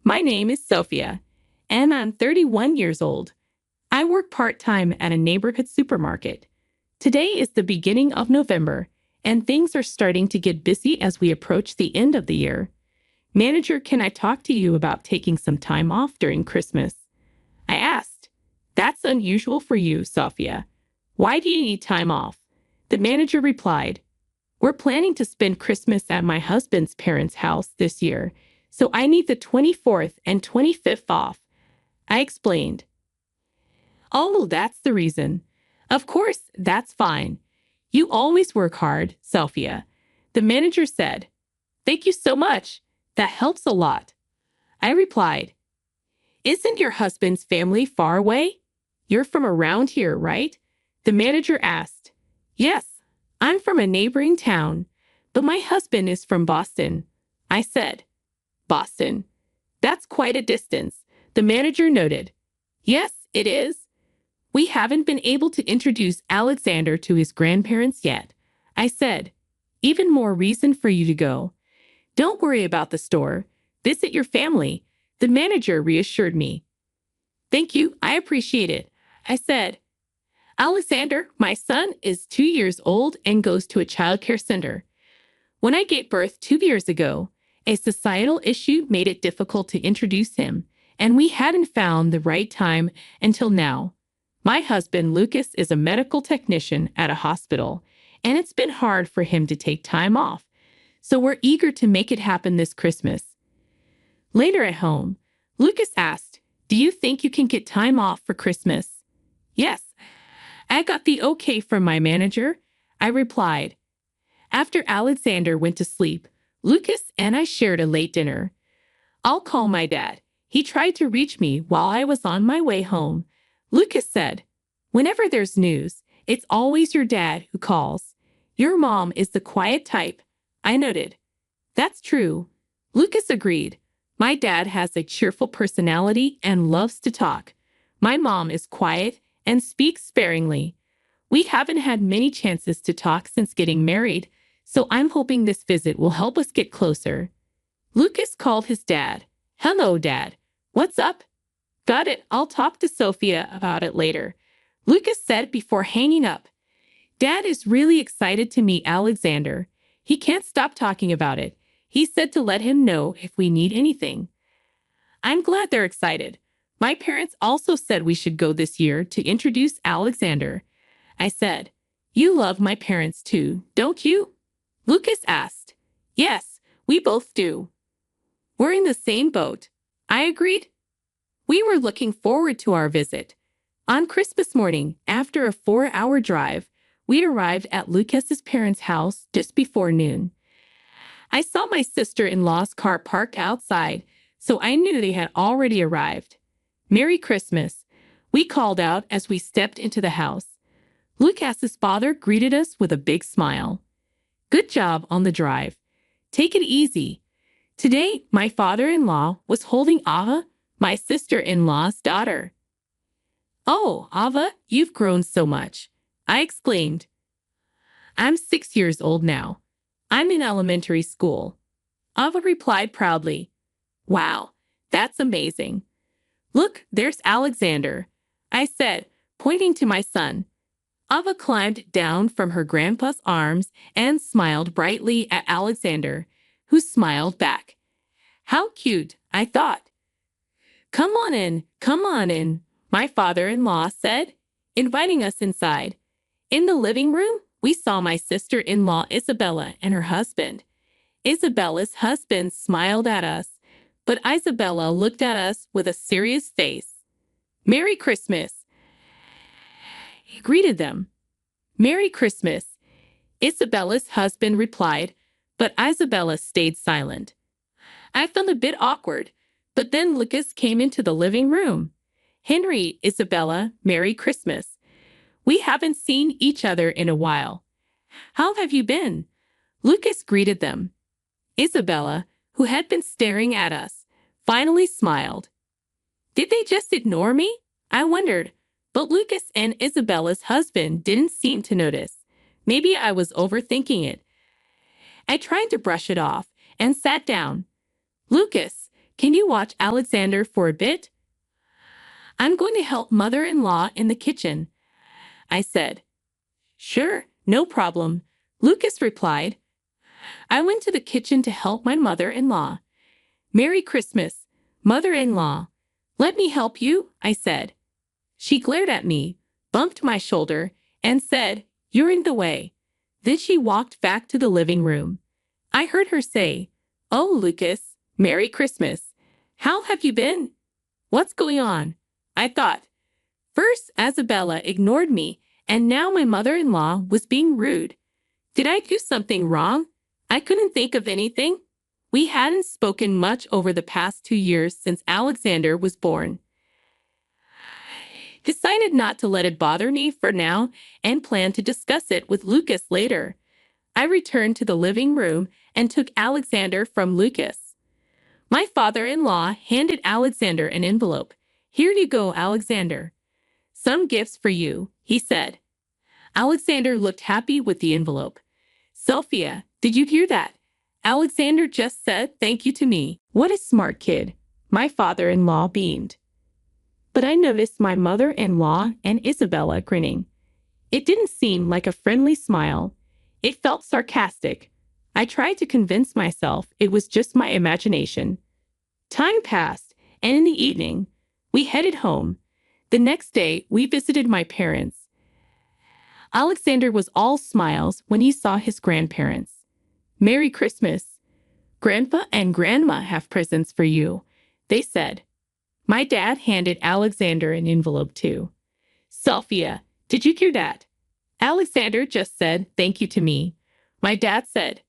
My name is Sophia, and I'm 31 years old. I work part-time at a neighborhood supermarket. Today is the beginning of November, and things are starting to get busy as we approach the end of the year. Manager, can I talk to you about taking some time off during Christmas? I asked. That's unusual for you, Sophia. Why do you need time off? The manager replied, we're planning to spend Christmas at my husband's parents' house this year, so I need the 24th and 25th off. I explained. Oh, that's the reason. Of course, that's fine. You always work hard, Sophia. The manager said. Thank you so much. That helps a lot. I replied. Isn't your husband's family far away? You're from around here, right? The manager asked. Yes, I'm from a neighboring town, but my husband is from Boston. I said. Boston? That's quite a distance, the manager noted. Yes, it is. We haven't been able to introduce Alexander to his grandparents yet. I said. Even more reason for you to go. Don't worry about the store. Visit your family, the manager reassured me. Thank you, I appreciate it, I said. Alexander, my son, is 2 years old and goes to a childcare center. When I gave birth 2 years ago, a societal issue made it difficult to introduce him, and we hadn't found the right time until now. My husband, Lucas, is a medical technician at a hospital, and it's been hard for him to take time off, so we're eager to make it happen this Christmas. Later at home, Lucas asked, do you think you can get time off for Christmas? Yes. I got the okay from my manager, I replied. After Alexander went to sleep, Lucas and I shared a late dinner. I'll call my dad. He tried to reach me while I was on my way home. Lucas said, whenever there's news, it's always your dad who calls. Your mom is the quiet type, I noted. That's true. Lucas agreed. My dad has a cheerful personality and loves to talk. My mom is quiet and speaks sparingly. We haven't had many chances to talk since getting married, so I'm hoping this visit will help us get closer. Lucas called his dad. Hello, Dad. What's up? Got it. I'll talk to Sophia about it later, Lucas said before hanging up. Dad is really excited to meet Alexander. He can't stop talking about it. He said to let him know if we need anything. I'm glad they're excited. My parents also said we should go this year to introduce Alexander. I said, you love my parents too, don't you? Lucas asked. Yes, we both do. We're in the same boat, I agreed. We were looking forward to our visit. On Christmas morning, after a 4-hour drive, we arrived at Lucas's parents' house just before noon. I saw my sister-in-law's car parked outside, so I knew they had already arrived. Merry Christmas, we called out as we stepped into the house. Lucas's father greeted us with a big smile. Good job on the drive. Take it easy. Today, my father-in-law was holding Ava, my sister-in-law's daughter. Oh, Ava, you've grown so much, I exclaimed. I'm 6 years old now. I'm in elementary school. Ava replied proudly. Wow, that's amazing. Look, there's Alexander, I said, pointing to my son. Ava climbed down from her grandpa's arms and smiled brightly at Alexander, who smiled back. How cute, I thought. Come on in, my father-in-law said, inviting us inside. In the living room, we saw my sister-in-law Isabella and her husband. Isabella's husband smiled at us, but Isabella looked at us with a serious face. Merry Christmas, he greeted them. Merry Christmas, Isabella's husband replied, but Isabella stayed silent. I felt a bit awkward, but then Lucas came into the living room. Henry, Isabella, Merry Christmas. We haven't seen each other in a while. How have you been? Lucas greeted them. Isabella, who had been staring at us, finally smiled. Did they just ignore me? I wondered, but Lucas and Isabella's husband didn't seem to notice. Maybe I was overthinking it. I tried to brush it off and sat down. Lucas, Can you watch Alexander for a bit? I'm going to help mother-in-law in the kitchen, I said. Sure, no problem, Lucas replied. I went to the kitchen to help my mother-in-law. Merry Christmas, mother-in-law. Let me help you, I said. She glared at me, bumped my shoulder, and said, You're in the way. Then she walked back to the living room. I heard her say, Oh, Lucas, Merry Christmas. How have you been? What's going on? I thought. First, Isabella ignored me, and now my mother-in-law was being rude. Did I do something wrong? I couldn't think of anything. We hadn't spoken much over the past 2 years since Alexander was born. Decided not to let it bother me for now and planned to discuss it with Lucas later. I returned to the living room and took Alexander from Lucas. My father-in-law handed Alexander an envelope. Here you go, Alexander. Some gifts for you, he said. Alexander looked happy with the envelope. Sophia, did you hear that? Alexander just said thank you to me. What a smart kid, my father-in-law beamed. But I noticed my mother-in-law and Isabella grinning. It didn't seem like a friendly smile. It felt sarcastic. I tried to convince myself it was just my imagination. Time passed, and in the evening, we headed home. The next day, we visited my parents. Alexander was all smiles when he saw his grandparents. Merry Christmas. Grandpa and Grandma have presents for you, they said. My dad handed Alexander an envelope too. Sophia, did you hear that? Alexander just said thank you to me. My dad said,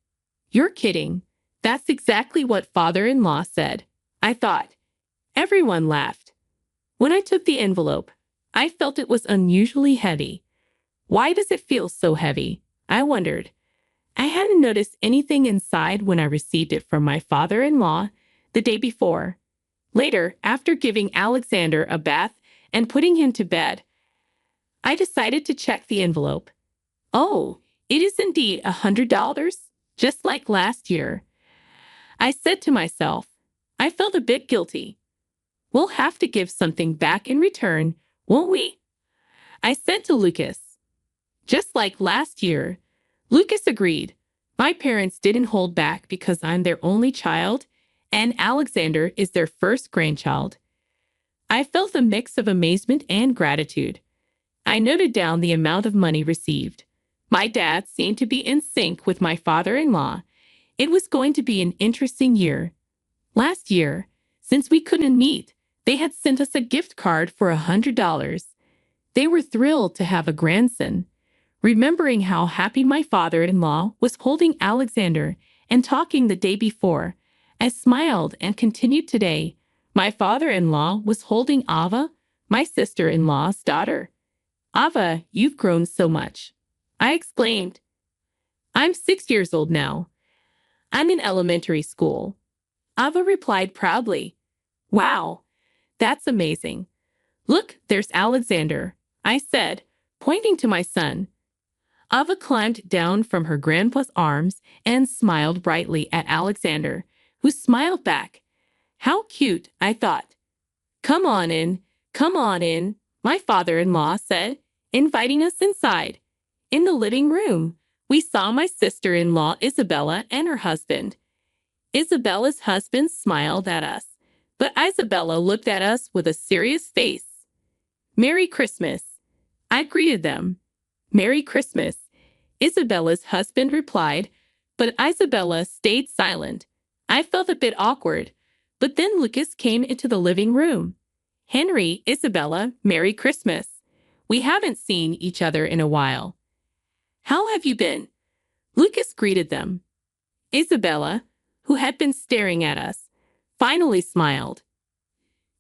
You're kidding. That's exactly what father-in-law said. I thought. Everyone laughed. When I took the envelope, I felt it was unusually heavy. Why does it feel so heavy? I wondered. I hadn't noticed anything inside when I received it from my father-in-law the day before. Later, after giving Alexander a bath and putting him to bed, I decided to check the envelope. Oh, it is indeed $100, just like last year. I said to myself. I felt a bit guilty. We'll have to give something back in return, won't we? I said to Lucas. Just like last year. Lucas agreed. My parents didn't hold back because I'm their only child, and Alexander is their first grandchild. I felt a mix of amazement and gratitude. I noted down the amount of money received. My dad seemed to be in sync with my father-in-law. It was going to be an interesting year. Last year, since we couldn't meet, they had sent us a gift card for $100. They were thrilled to have a grandson. Remembering how happy my father-in-law was holding Alexander and talking the day before, I smiled and continued today. My father-in-law was holding Ava, my sister-in-law's daughter. Ava, you've grown so much, I exclaimed. I'm 6 years old now. I'm in elementary school. Ava replied proudly. Wow, that's amazing. Look, there's Alexander, I said, pointing to my son. Ava climbed down from her grandpa's arms and smiled brightly at Alexander, who smiled back. How cute, I thought. Come on in, my father-in-law said, inviting us inside. In the living room, we saw my sister-in-law Isabella and her husband. Isabella's husband smiled at us, but Isabella looked at us with a serious face. Merry Christmas, I greeted them. Merry Christmas, Isabella's husband replied, but Isabella stayed silent. I felt a bit awkward, but then Lucas came into the living room. Henry, Isabella, Merry Christmas. We haven't seen each other in a while. How have you been? Lucas greeted them. Isabella, who had been staring at us, finally smiled.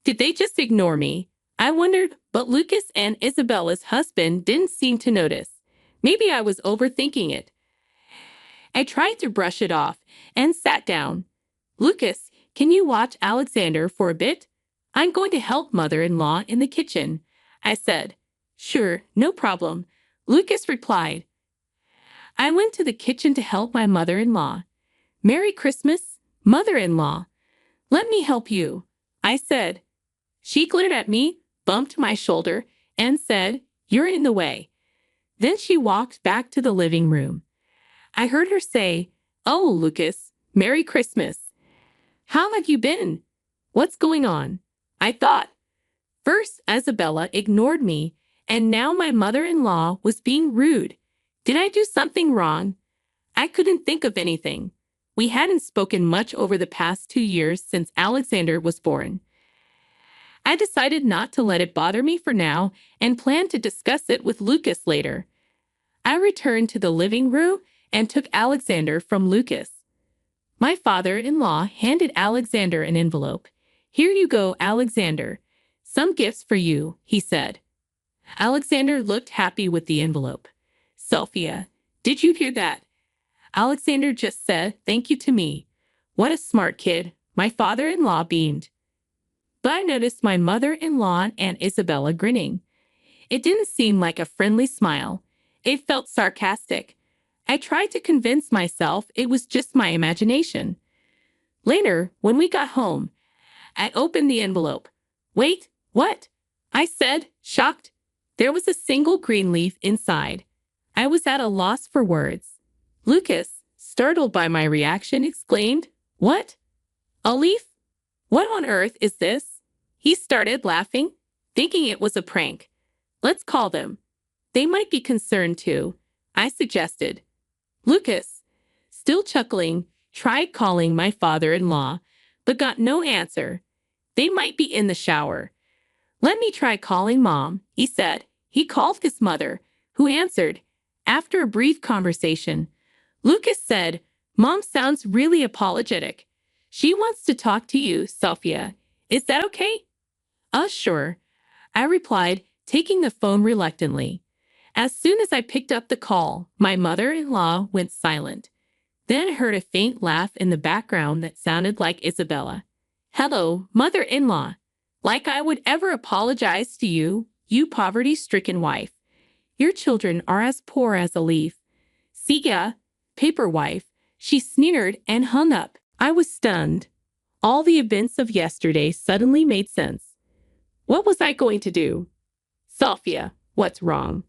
Did they just ignore me? I wondered, but Lucas and Isabella's husband didn't seem to notice. Maybe I was overthinking it. I tried to brush it off and sat down. Lucas, can you watch Alexander for a bit? I'm going to help mother-in-law in the kitchen, I said. Sure, no problem, Lucas replied. I went to the kitchen to help my mother-in-law. Merry Christmas, mother-in-law. Let me help you, I said. She glared at me, bumped my shoulder, and said, You're in the way. Then she walked back to the living room. I heard her say, Oh, Lucas, Merry Christmas. How have you been? What's going on? I thought. First, Isabella ignored me, and now my mother-in-law was being rude. Did I do something wrong? I couldn't think of anything. We hadn't spoken much over the past 2 years since Alexander was born. I decided not to let it bother me for now and planned to discuss it with Lucas later. I returned to the living room and took Alexander from Lucas. My father-in-law handed Alexander an envelope. Here you go, Alexander. Some gifts for you, he said. Alexander looked happy with the envelope. Sophia, did you hear that? Alexander just said thank you to me. What a smart kid, my father-in-law beamed. But I noticed my mother-in-law and Isabella grinning. It didn't seem like a friendly smile. It felt sarcastic. I tried to convince myself it was just my imagination. Later, when we got home, I opened the envelope. Wait, what? I said, shocked. There was a single green leaf inside. I was at a loss for words. Lucas, startled by my reaction, exclaimed, What? A leaf? What on earth is this? He started laughing, thinking it was a prank. Let's call them. They might be concerned too, I suggested. Lucas, still chuckling, tried calling my father-in-law, but got no answer. They might be in the shower. Let me try calling Mom, he said. He called his mother, who answered. After a brief conversation, Lucas said, Mom sounds really apologetic. She wants to talk to you, Sophia. Is that okay? Sure, I replied, taking the phone reluctantly. As soon as I picked up the call, my mother-in-law went silent. Then I heard a faint laugh in the background that sounded like Isabella. Hello, mother-in-law. Like I would ever apologize to you, you poverty-stricken wife. Your children are as poor as a leaf. Siga, paper wife, she sneered and hung up. I was stunned. All the events of yesterday suddenly made sense. What was I going to do? Sophia, what's wrong?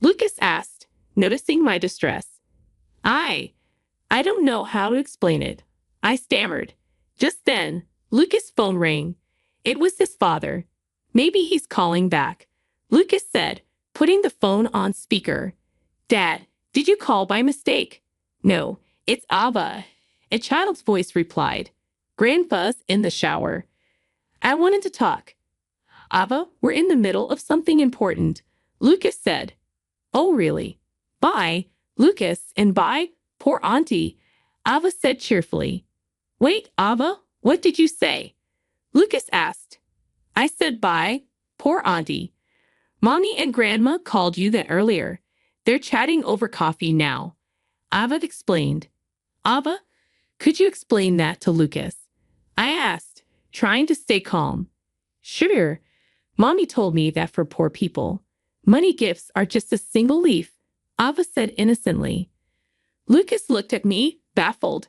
Lucas asked, noticing my distress. I don't know how to explain it. I stammered. Just then, Lucas' phone rang. It was his father. Maybe he's calling back. Lucas said, putting the phone on speaker. Dad, did you call by mistake? No, it's Ava. A child's voice replied. Grandpa's in the shower. I wanted to talk. Ava, we're in the middle of something important, Lucas said. Oh, really? Bye, Lucas, and bye, poor auntie, Ava said cheerfully. Wait, Ava, what did you say? Lucas asked. I said bye, poor auntie. Mommy and Grandma called you that earlier. They're chatting over coffee now. Ava explained. Ava, could you explain that to Lucas? I asked, trying to stay calm. Sure. Mommy told me that for poor people, money gifts are just a single leaf, Ava said innocently. Lucas looked at me, baffled.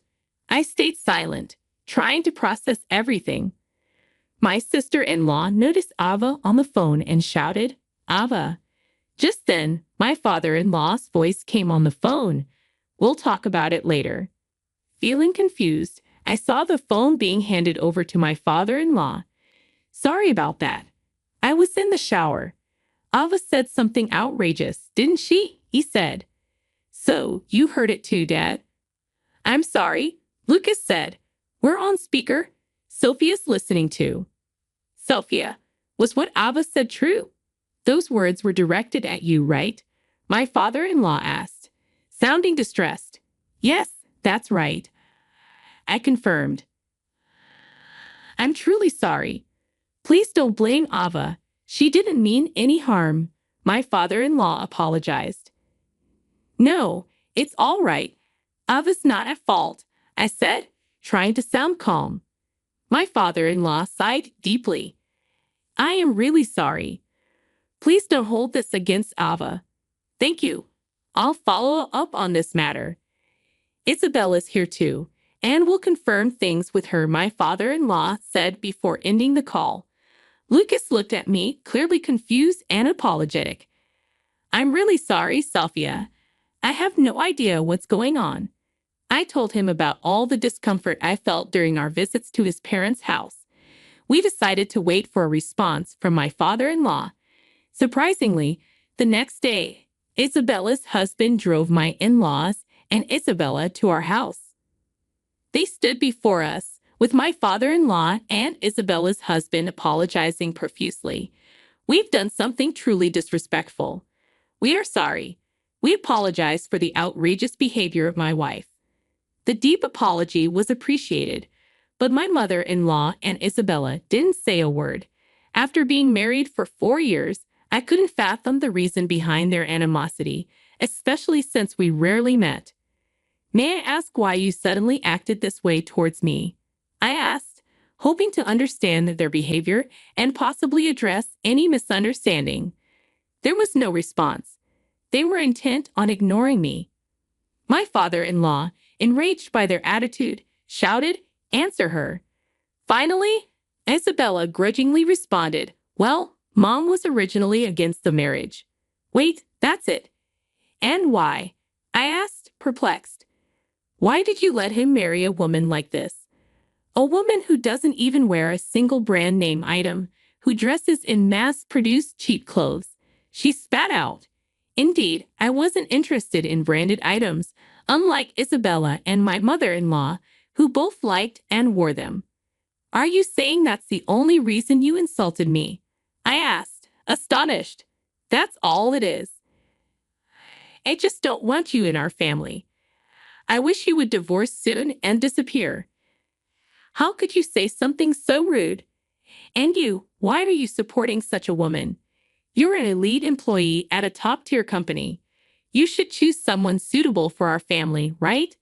I stayed silent, trying to process everything. My sister-in-law noticed Ava on the phone and shouted, Ava. Just then, my father-in-law's voice came on the phone. We'll talk about it later. Feeling confused, I saw the phone being handed over to my father-in-law. Sorry about that. I was in the shower. Ava said something outrageous, didn't she? He said. So, you heard it too, Dad? I'm sorry, Lucas said. We're on speaker. Sophia's listening too. Sophia, was what Ava said true? Those words were directed at you, right? My father-in-law asked, sounding distressed. Yes, that's right. I confirmed. I'm truly sorry. Please don't blame Ava. She didn't mean any harm. My father-in-law apologized. No, it's all right. Ava's not at fault, I said, trying to sound calm. My father-in-law sighed deeply. I am really sorry. Please don't hold this against Ava. Thank you. I'll follow up on this matter. Isabella's here too, and will confirm things with her, my father-in-law said before ending the call. Lucas looked at me, clearly confused and apologetic. I'm really sorry, Sophia. I have no idea what's going on. I told him about all the discomfort I felt during our visits to his parents' house. We decided to wait for a response from my father-in-law. Surprisingly, the next day, Isabella's husband drove my in-laws and Isabella to our house. They stood before us, with my father-in-law and Isabella's husband apologizing profusely. We've done something truly disrespectful. We are sorry. We apologize for the outrageous behavior of my wife. The deep apology was appreciated, but my mother-in-law and Isabella didn't say a word. After being married for 4 years, I couldn't fathom the reason behind their animosity, especially since we rarely met. May I ask why you suddenly acted this way towards me? I asked, hoping to understand their behavior and possibly address any misunderstanding. There was no response. They were intent on ignoring me. My father-in-law, enraged by their attitude, shouted, "Answer her." Finally, Isabella grudgingly responded, "Well, Mom was originally against the marriage." "Wait, that's it. And why?" I asked, perplexed. "Why did you let him marry a woman like this? A woman who doesn't even wear a single brand name item, who dresses in mass-produced cheap clothes." She spat out. Indeed, I wasn't interested in branded items, unlike Isabella and my mother-in-law, who both liked and wore them. "Are you saying that's the only reason you insulted me?" I asked, astonished. "That's all it is. I just don't want you in our family. I wish you would divorce soon and disappear." "How could you say something so rude? And you, why are you supporting such a woman? You're an elite employee at a top-tier company. You should choose someone suitable for our family, right?"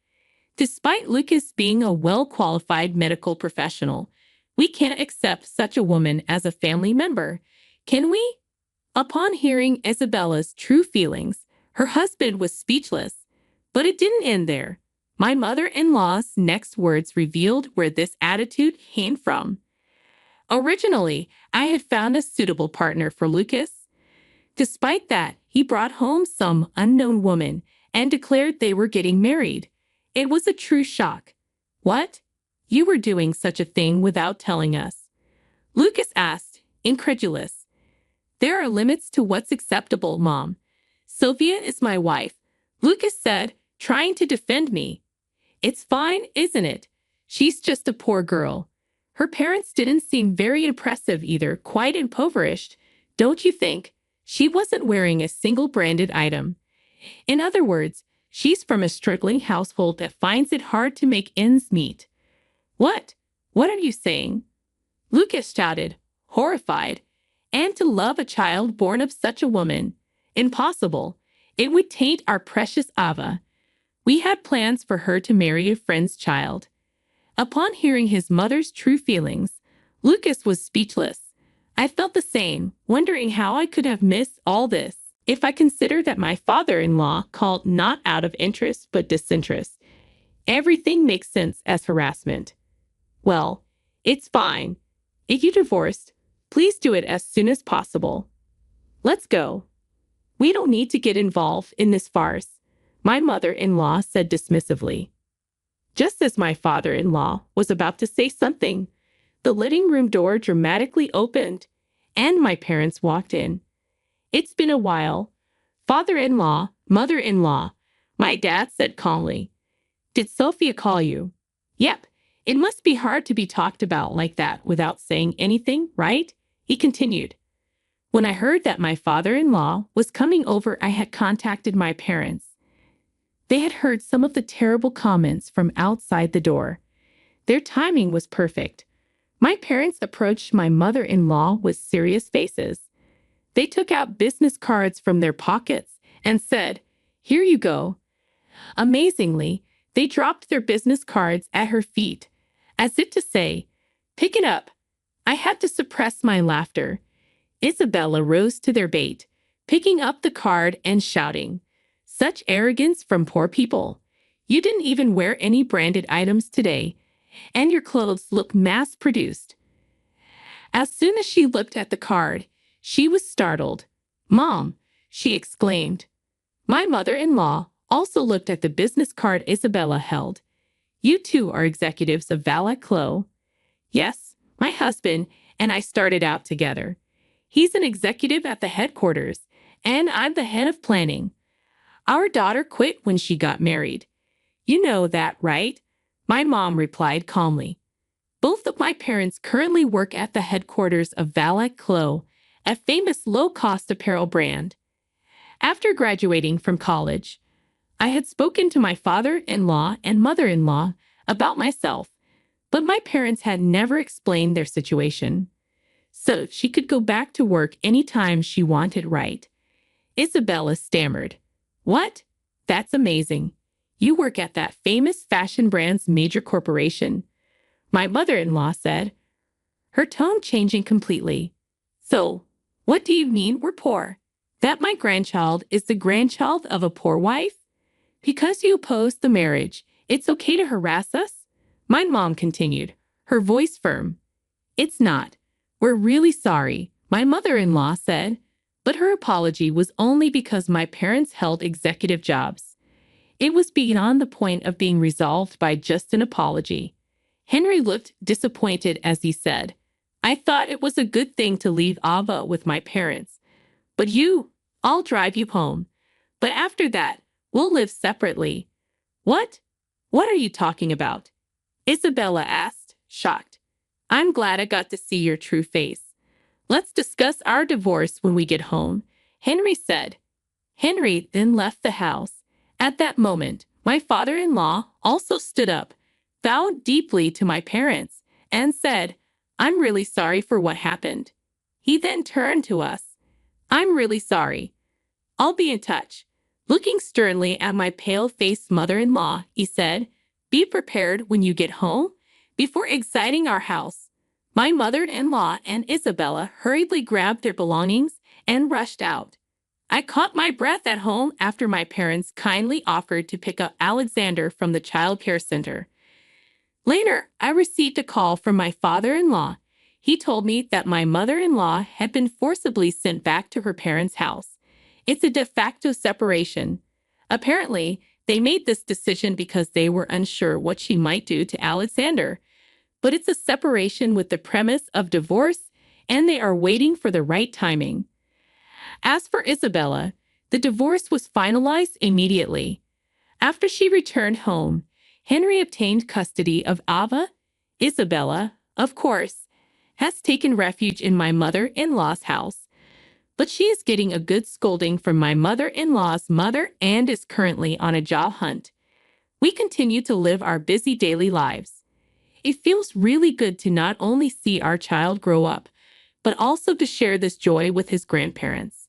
Despite Lucas being a well-qualified medical professional, we can't accept such a woman as a family member, can we? Upon hearing Isabella's true feelings, her husband was speechless. But it didn't end there. My mother-in-law's next words revealed where this attitude came from. Originally, I had found a suitable partner for Lucas. Despite that, he brought home some unknown woman and declared they were getting married. It was a true shock. "What? You were doing such a thing without telling us?" Lucas asked, incredulous. "There are limits to what's acceptable, Mom. Sophia is my wife," Lucas said, trying to defend me. "It's fine, isn't it? She's just a poor girl. Her parents didn't seem very impressive either, quite impoverished, don't you think? She wasn't wearing a single branded item. In other words, she's from a struggling household that finds it hard to make ends meet." "What? What are you saying?" Lucas shouted, horrified. "And to love a child born of such a woman? Impossible. It would taint our precious Ava. We had plans for her to marry a friend's child." Upon hearing his mother's true feelings, Lucas was speechless. I felt the same, wondering how I could have missed all this if I consider that my father-in-law called not out of interest but disinterest. Everything makes sense as harassment. "Well, it's fine. If you divorced, please do it as soon as possible. Let's go. We don't need to get involved in this farce," my mother-in-law said dismissively. Just as my father-in-law was about to say something, the living room door dramatically opened, and my parents walked in. "It's been a while. Father-in-law, mother-in-law," my dad said calmly. "Did Sophia call you?" "Yep. It must be hard to be talked about like that without saying anything, right?" he continued. When I heard that my father-in-law was coming over, I had contacted my parents. They had heard some of the terrible comments from outside the door. Their timing was perfect. My parents approached my mother-in-law with serious faces. They took out business cards from their pockets and said, "Here you go." Amazingly, they dropped their business cards at her feet, as if to say, "Pick it up." I had to suppress my laughter. Isabella rose to their bait, picking up the card and shouting, "Such arrogance from poor people. You didn't even wear any branded items today, and your clothes look mass-produced. As soon as she looked at the card, she was startled. "Mom," she exclaimed. My mother-in-law also looked at the business card Isabella held. "You two are executives of Valet Clos." "Yes, my husband and I started out together. He's an executive at the headquarters, and I'm the head of planning. Our daughter quit when she got married." "You know that, right?" my mom replied calmly. "Both of my parents currently work at the headquarters of Valet Clos, a famous low-cost apparel brand. After graduating from college, I had spoken to my father-in-law and mother-in-law about myself, but my parents had never explained their situation, so she could go back to work anytime she wanted, right?" Isabella stammered. "What? That's amazing. You work at that famous fashion brand's major corporation," my mother-in-law said, her tone changing completely. "So, what do you mean we're poor? That my grandchild is the grandchild of a poor wife? Because you opposed the marriage, it's okay to harass us?" my mom continued, her voice firm. "It's not. We're really sorry," my mother-in-law said, but her apology was only because my parents held executive jobs. It was beyond the point of being resolved by just an apology. Henry looked disappointed as he said, "I thought it was a good thing to leave Ava with my parents. But I'll drive you home. But after that, we'll live separately." "What? What are you talking about?" Isabella asked, shocked. "I'm glad I got to see your true face. Let's discuss our divorce when we get home," Henry said. Henry then left the house. At that moment, my father-in-law also stood up, bowed deeply to my parents, and said, "I'm really sorry for what happened." He then turned to us. "I'm really sorry. I'll be in touch." Looking sternly at my pale-faced mother-in-law, he said, "Be prepared when you get home before exiting our house." My mother-in-law and Isabella hurriedly grabbed their belongings and rushed out. I caught my breath at home after my parents kindly offered to pick up Alexander from the child care center. Later, I received a call from my father-in-law. He told me that my mother-in-law had been forcibly sent back to her parents' house. It's a de facto separation. Apparently, they made this decision because they were unsure what she might do to Alexander. But it's a separation with the premise of divorce, and they are waiting for the right timing. As for Isabella, the divorce was finalized immediately. After she returned home, Henry obtained custody of Ava. Isabella, of course, has taken refuge in my mother-in-law's house, but she is getting a good scolding from my mother-in-law's mother and is currently on a job hunt. We continue to live our busy daily lives. It feels really good to not only see our child grow up, but also to share this joy with his grandparents.